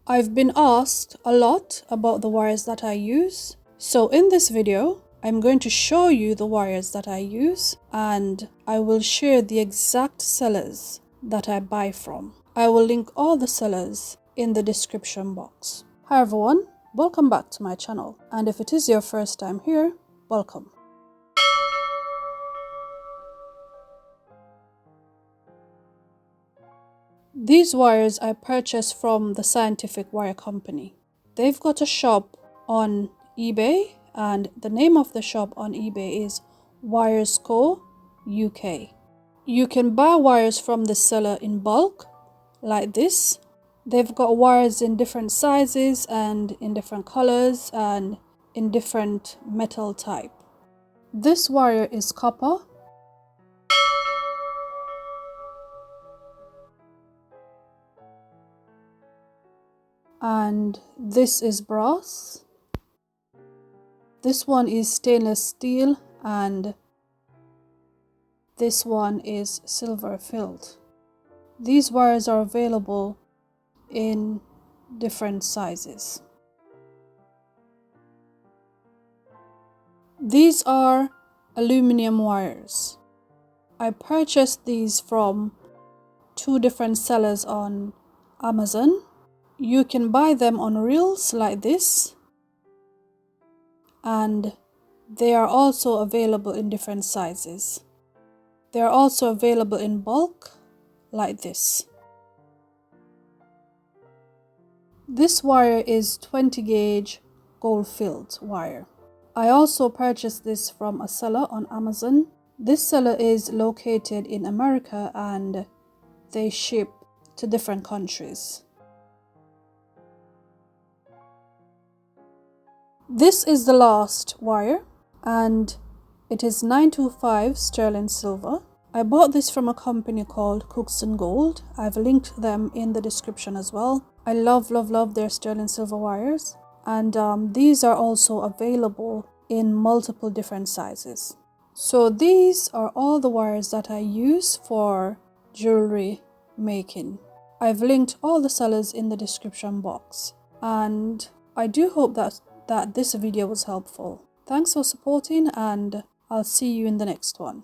I've been asked a lot about the wires that I use, so in this video I'm going to show you the wires that I use, and I will share the exact sellers that I buy from. I will link all the sellers in the description box. Hi everyone, welcome back to my channel, and if it is your first time here, welcome. These wires I purchased from the Scientific Wire Company. They've got a shop on eBay, and the name of the shop on eBay is Wires Co. UK. You can buy wires from the seller in bulk, like this. They've got wires in different sizes and in different colors and in different metal type. This wire is copper. And this is brass. This one is stainless steel, and this one is silver filled. These wires are available in different sizes. These are aluminum wires. I purchased these from 2 different sellers on Amazon. You can buy them on reels like this, and they are also available in different sizes. They are also available in bulk like this. This wire is 20 gauge gold filled wire. I also purchased this from a seller on Amazon. This seller is located in America and they ship to different countries. This is the last wire, and it is 925 sterling silver. I bought this from a company called Cooks and Gold. I've linked them in the description as well. I love their sterling silver wires, and these are also available in multiple different sizes. So these are all the wires that I use for jewelry making. I've linked all the sellers in the description box, and I do hope that this video was helpful. Thanks for supporting, and I'll see you in the next one.